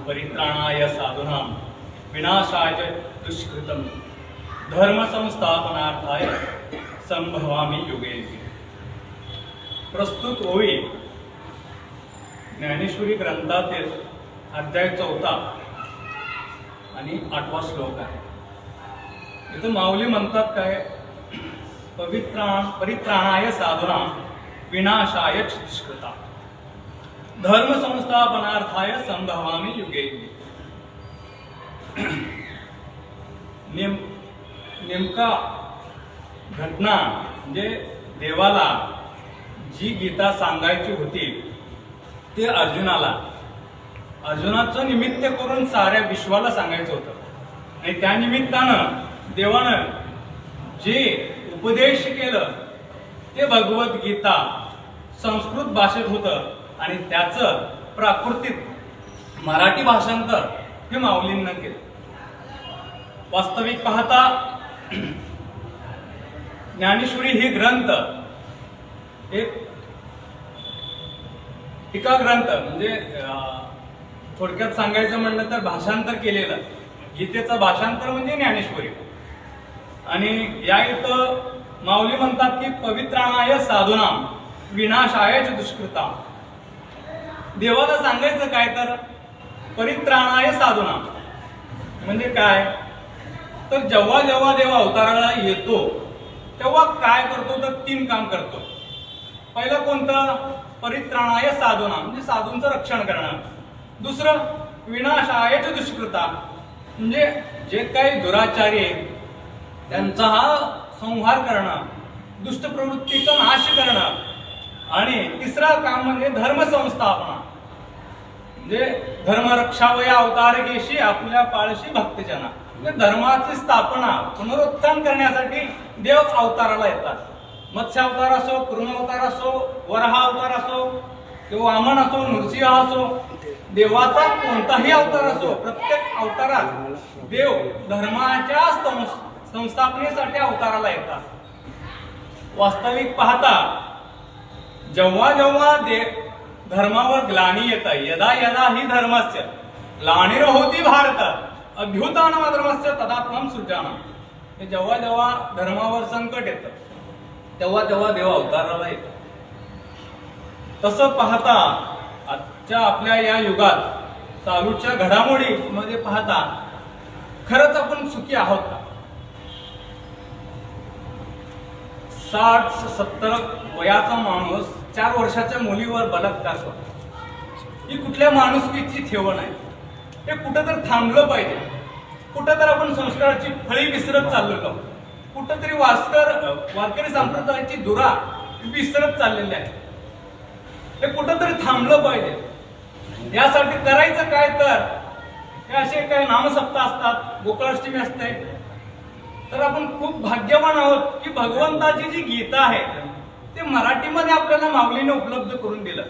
परित्राणाय साधूनां विनाशाय दुष्कृतं धर्म संस्थापनार्थाय संभवामि युगे युगे। प्रस्तुत ओळी ज्ञानेश्वरी ग्रंथातील अध्याय 4 आणि 8वा श्लोक आहे। इथं माऊली म्हणतात काय, परित्राणाय साधूनां विनाशाय दुष्कृतां धर्म संस्थापनार्थाय संभवामि युगे युगे। नेमका घटना म्हणजे देवाला जी गीता सांगायची होती ते अर्जुनाचं निमित्त करून साऱ्या विश्वाला सांगायचं होतं आणि त्या निमित्तानं देवानं जे उपदेश केलं ते भगवद्गीता संस्कृत भाषेत होतं आणि त्याचं प्राकृतिक मराठी भाषांतर हे माऊलींना केलं। वास्तविक पाहता ज्ञानेश्वरी ही ग्रंथ एक टीका ग्रंथ म्हणजे थोडक्यात सांगायचं म्हणलं तर भाषांतर केलेलं गीतेचं भाषांतर म्हणजे ज्ञानेश्वरी। आणि या इथं माऊली म्हणतात की पवित्राणाय साधूनां विनाशाय दुष्कृतां। देवाला सांगायचं काय तर परित्राणाय साधूनां म्हणजे काय तर जेव्हा जेव्हा देव अवताराला येतो तेव्हा काय करतो तर 3 काम करतो। पहिलं कोणतं, परित्राणाय साधूनां म्हणजे साधूंचं रक्षण करणं। दुसरं विनाशाय दुष्कृतां म्हणजे जे काही दुराचारी आहेत त्यांचा हा संहार करणं, दुष्ट प्रवृत्तीचा नाश करणं। आणि तिसरं काम म्हणजे धर्म संस्थापना म्हणजे धर्मरक्षावया अवतार केशी आपल्या पाळशी भक्तजना म्हणजे धर्माची स्थापना पुनरुत्थान करण्यासाठी देव अवताराला येतात। मत्स्य अवतार असो, कृष्ण अवतार असो, वराह अवतार असो किंवा वामन असो, नृसिंह असो, देवाचा कोणताही अवतार असो प्रत्येक अवतारात देव धर्माच्या संस्थापनेसाठी अवताराला येतात। वास्तविक पाहता जेव्हा जेव्हा धर्मावर ग्लानी येत यदा यदा ही धर्मस्य ग्लानिर्होती भारत अभ्युत्थानमधर्मस्य तदात्मं सृजामि। जेव्हा जेव्हा धर्मावर संकट येतं तेव्हा तेव्हा देव अवताराला येतो। तसं पाहता आजच्या आपल्या या युगात चालूच्या घडामोडीमध्ये पाहता खरंच आपण सुखी आहोत का? 60-70 वयाचा माणूस 4 वर्षाच्या मुलीवर बलात्कार करतो, ही कुठल्या माणुसकीची ठेवण आहे? हे कुठं तर थांबलं पाहिजे। कुठं तर आपण संस्काराची फळी विसरत चाललेलो, कुठं तरी वारकरी संप्रदायाची धुरा विसरत चाललेली आहे। हे कुठं तरी थांबलं पाहिजे। यासाठी करायचं काय तर हे असे काही नामसप्ताह असतात, गोकुळाष्टमी असते, तर आपण खूप भाग्यवान आहोत की भगवंताची जी गीता आहे ते मराठीमध्ये आपल्याला माऊलीने उपलब्ध करून दिलं।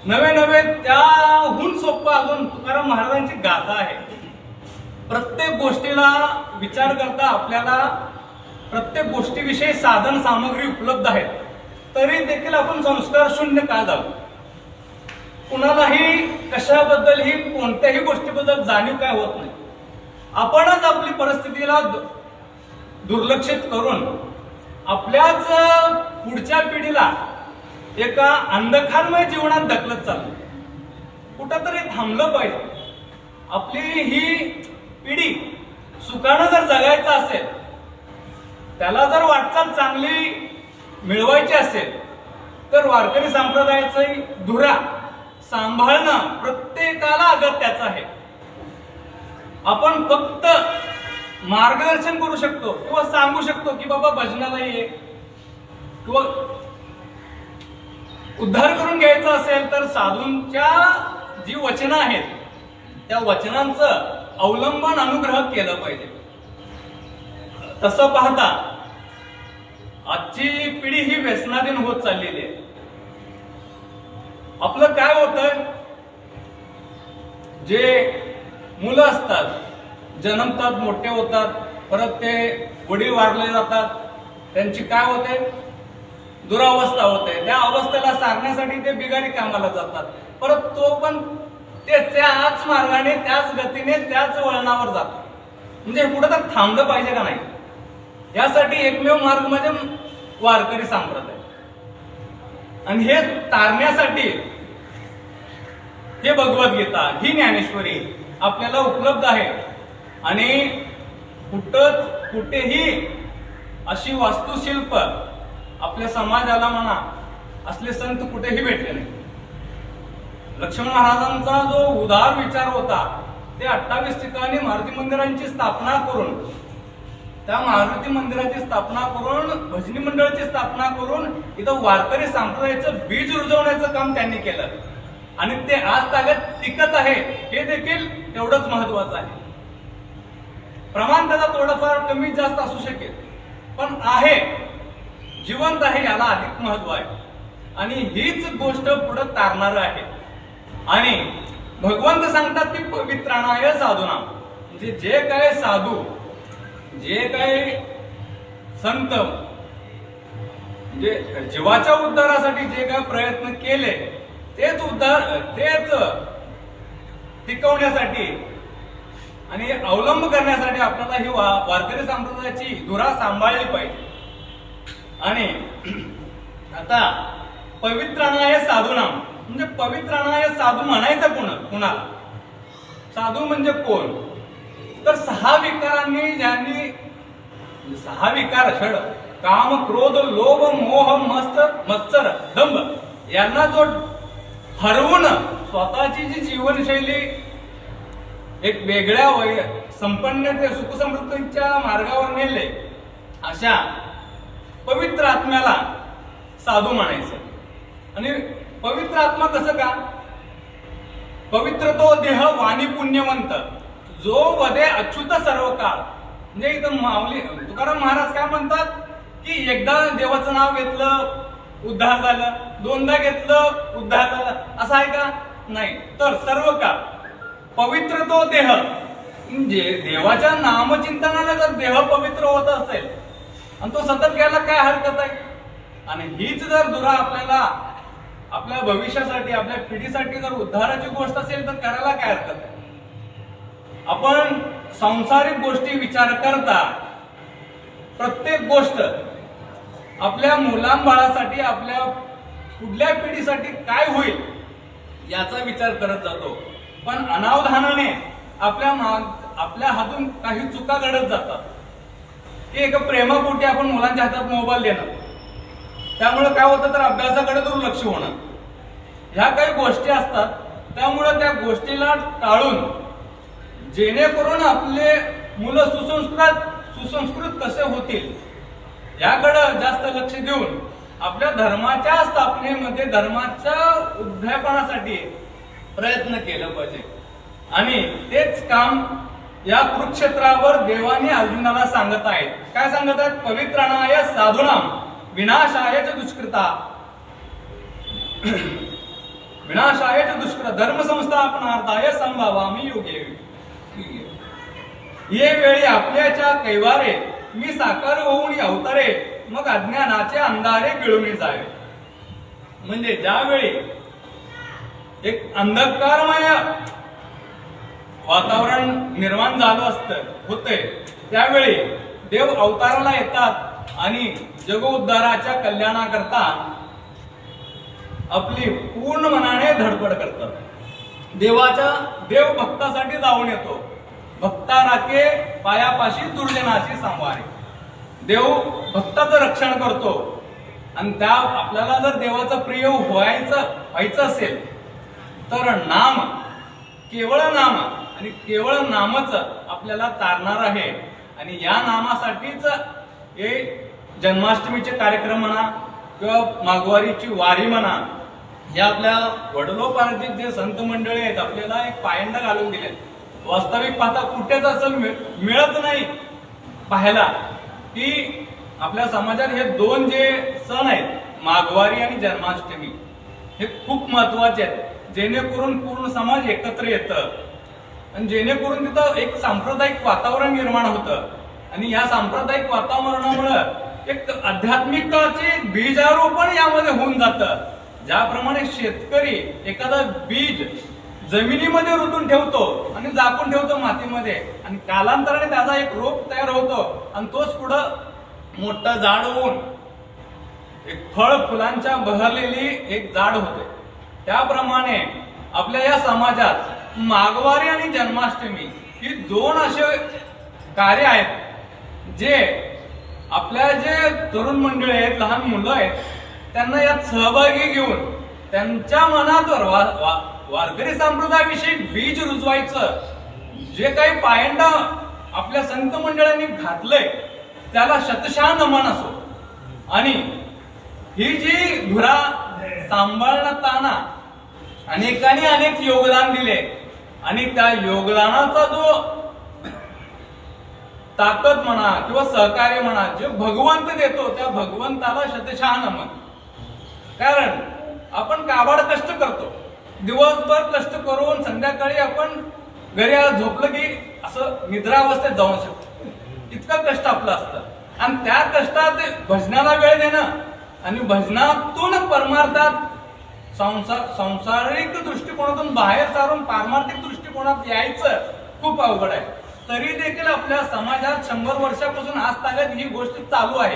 नवे नवे त्याहून सोपं अजून तुकाराम महाराजांची गाथा आहे। प्रत्येक गोष्टीला विचार करता आपल्याला प्रत्येक गोष्टीविषयी साधन सामग्री उपलब्ध आहेत, तरी देखील आपण संस्कार शून्य का झालो? कुणालाही कशाबद्दलही कोणत्याही गोष्टीबद्दल जाणीव काय होत नाही। आपणच आपली परिस्थितीला दुर्लक्षित करून आपल्याच पुढच्या पिढीला एका अंधकारमय जीवनात ढकलत चाललो। कुठंतरी थांबलं पाहिजे। आपली ही पिढी सुखानं जर जगायचं असेल, त्याला जर वाटचाल चांगली मिळवायची असेल तर वारकरी संप्रदायाची धुरा सांभाळणं प्रत्येकाला अगत्याचं आहे। आपण फक्त मार्गदर्शन करू शकतो किंवा सांगू शकतो की बाबा भजनाला ये, किंवा उद्धार करून घ्यायचा असेल तर साधूंच्या जी वचनं आहेत त्या वचनांचं अवलंबन अनुग्रह केलं पाहिजे। तसं पाहता आजची पिढी ही व्यसनाधीन होत चाललेली आहे। आपलं काय होतंय, जे मुलं असतात जन्मतात, मोठे होतात, परत ते वडील वारले जातात, त्यांची काय होते दुरावस्था होते। त्या अवस्थेला सारण्यासाठी ते बिगारी कामाला जातात। परत तो पण त्याच मार्गाने, त्याच गतीने, त्याच वळणावर जातो. म्हणजे हे कुठं तर थांबलं पाहिजे का नाही, यासाठी एकमेव मार्ग म्हणजे वारकरी संप्रदाय. आणि हे तारण्यासाठी हे भगवद्गीता, ही ज्ञानेश्वरी आपल्याला उपलब्ध आहे. आणि कुठेही अशी वास्तुशिल्प आपल्या समाजाला म्हणा असले संत कुठेही भेटले नाही. लक्ष्मण महाराजांचा जो उदार विचार होता, ते 28 ठिकाणी मारुती मंदिरांची स्थापना करून, त्या मारुती मंदिराची स्थापना करून, भजनी मंडळाची स्थापना करून इथं वारकरी संप्रदायाचं बीज रुजवण्याचं काम त्यांनी केलं. आणि ते आज तागत टिकत आहे, हे देखील तेवढंच महत्वाचं आहे. प्रमाण त्याचा थोडंफार कमी जास्त असू शकेल, पण आहे, जिवंत आहे, याला अधिक महत्व आहे. आणि हीच गोष्ट पुढे तारणार आहे. आणि भगवंत सांगतात की पवित्राणाय साधूना, म्हणजे जे काय साधू, जे काय संत, म्हणजे जीवाच्या उद्धारासाठी जे काय प्रयत्न केले, तेच टिकवण्यासाठी आणि अवलंब करण्यासाठी आपल्याला ही वारकरी संप्रदायाची धुरा सांभाळली पाहिजे. आणि आता पवित्राणाय साधूनाम, म्हणजे पवित्राणाय साधू म्हणायचं कुणाला? साधू म्हणजे कोण? तर 6 विकारांनी, ज्यांनी 6 विकार छळ, काम, क्रोध, लोभ, मोह, मत्सर, दंभ यांना जो हरवून स्वतःची जी जीवनशैली एक वेगळ्या संपन्नते, सुख समृद्धीच्या मार्गावर नेले, अशा पवित्र आत्म्याला साधू म्हणायचं. आणि पवित्र आत्मा कसं का? पवित्र तो देह वाणी पुण्यवंत, जो वदे अच्युत सर्व काळ. म्हणजे इथं माऊली तुकाराम महाराज काय म्हणतात की एकदा देवाचं नाव घेतलं उद्धार झालं, 2दा घेतलं उद्धार झालं, असं आहे का? नाही. तर सर्व काळ पवित्र तो देह, म्हणजे देवाच्या नामचिंतनाने जर देह पवित्र होत असेल आणि तो सतत घ्यायला काय हरकत आहे? आणि हीच जर धुरा आपल्याला आपल्या भविष्यासाठी, आपल्या पिढीसाठी जर उद्धाराची गोष्ट असेल तर करायला काय हरकत आहे? आपण सांसारिक गोष्टी विचार करता प्रत्येक गोष्ट आपल्या मुलांबाळासाठी, आपल्या पुढल्या पिढीसाठी काय होईल याचा विचार करत जातो. पण अनावधानाने आपल्या हातून काही चुका घडत जातात की एका प्रेमापोटी आपण मुलांच्या हातात मोबाईल देणं, त्यामुळे काय होतं तर अभ्यासाकडे दुर्लक्ष होणं, ह्या काही गोष्टी असतात. त्यामुळे त्या गोष्टीला टाळून जेणेकरून आपले मुलं सुसंस्कृत कसे होतील याकडे जास्त लक्ष देऊन आपल्या धर्माच्या स्थापनेमध्ये, धर्माच्या उद्यापनासाठी प्रयत्न केलं पाहिजे. आणि तेच काम या कुरुक्षेत्रावर देवाने अर्जुनाला सांगत आहेत. काय सांगत आहेत? पवित्राणाय साधूनाम विनाशाय च दुष्कृता, विनाशाय च दुष्कृता धर्म संस्थापनार्थाय संभावामी योगे. ये वेळी आपल्याच्या कैवारे मी साकार होऊन अवतारे, मग अज्ञानाचे अंधारे गिळून जावे. म्हणजे ज्यावेळी एक अंधकारमय वातावरण निर्माण झालं होते, त्यावेळी देव अवताराला येतात आणि जगोद्धाराच्या कल्याणाकरता आपली पूर्ण मनाने धडपड करतात. देव भक्तासाठी धावून येतो. भक्ता राखे पायापाशी दुर्जनाशी सांभाळे. देव भक्ताचं रक्षण करतो. आणि त्या आपल्याला जर देवाचं प्रिय व्हायचं असेल तर नाम, केवळ नाम आणि केवळ नामच आपल्याला तारणार आहे. आणि या नामासाठीच हे जन्माष्टमीचे कार्यक्रम म्हणा किंवा माघवारीची वारी म्हणा, हे आपल्या वडलोपार्जित जे संत मंडळी आहेत आपल्याला एक पायंडा घालून दिले. वास्तविक पाहता कुठेच असं मिळत नाही पाहायला की आपल्या समाजात हे 2 जे सण आहेत, माघवारी आणि जन्माष्टमी, हे खूप महत्वाचे आहेत. जेणेकरून पूर्ण समाज एकत्र येतं आणि जेणेकरून तिथं एक सांप्रदायिक वातावरण निर्माण होतं. आणि या सांप्रदायिक वातावरणामुळे एक आध्यात्मिकताचे बीजारोपण यामध्ये होऊन जातं. ज्याप्रमाणे शेतकरी एखादा बीज जमिनीमध्ये रुतून ठेवतो आणि झाकून ठेवतो मातीमध्ये, आणि कालांतराने त्याचा एक रोप तयार होतो आणि तोच पुढं मोठं झाड होऊन एक फळ फुलांच्या बहरलेली एक झाड होते, त्याप्रमाणे आपल्या या समाजात माघवारी आणि जन्माष्टमी ही दोन असे कार्य आहेत जे आपल्या जे तरुण मंडळी आहेत, लहान मुलं आहेत, त्यांना यात सहभागी घेऊन त्यांच्या मनात वारकरी संप्रदायाविषयी बीज रुजवायचं, जे काही पायंडा आपल्या संत मंडळांनी घातलंय त्याला शतशः नमन असो. आणि ही जी धुरा सांभाळताना अनेकांनी अनेक योगदान दिले आणि त्या योगदानाचा जो ताकद म्हणा किंवा सहकार्य म्हणा जे भगवंत देतो त्या भगवंताला शतशः नमन. कारण आपण काबाड कष्ट करतो, दिवसभर कष्ट करून संध्याकाळी आपण घरी झोपलं की असं निद्रावस्थेत जाऊ शकतो, इतकं कष्ट आपलं असतं. आणि त्या कष्टात भजनाला वेळ देणं आणि भजनातून परमार्थात सांसारिक दृष्टिकोनातून बाहेर सारून पारमार्थिक दृष्टिकोनात यायचं खूप अवघड आहे. तरी देखील आपल्या समाजात 100 वर्षापासून आज तागत ही गोष्ट चालू आहे,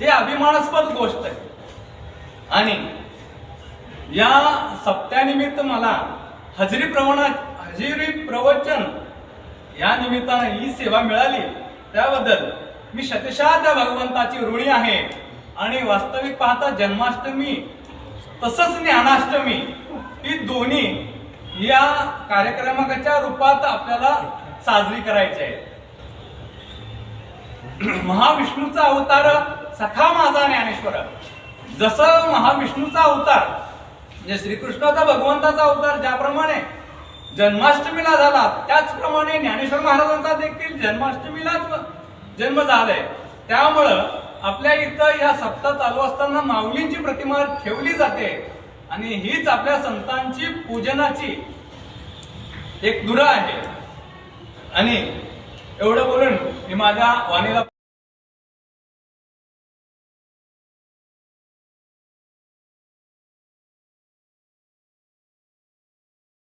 ही अभिमानास्पद गोष्ट आहे. आणि या सप्त्यानिमित्त मला हजेरी प्रवचन या निमित्तानं ही सेवा मिळाली, त्याबद्दल मी शतशः त्या भगवंताची ऋणी आहे. आणि वास्तविक पाहता जन्माष्टमी तसंच ज्ञानाष्टमी ही दोन्ही या कार्यक्रमाच्या रूपात आपल्याला साजरी करायची आहे. महाविष्णूचा अवतार सखा माझा ज्ञानेश्वर, जसं महाविष्णूचा अवतार म्हणजे श्रीकृष्णाचा भगवंताचा अवतार ज्याप्रमाणे जन्माष्टमीला झाला, त्याचप्रमाणे ज्ञानेश्वर महाराजांचा देखील जन्माष्टमीलाच जन्म झालाय. त्यामुळं आपल्या इथं या सप्ताह चालू असताना माऊलींची प्रतिमा ठेवली जाते आणि हीच आपल्या संतांची पूजनाची एक धुरा आहे. आणि एवढं बोलून मी माझ्या वाणीला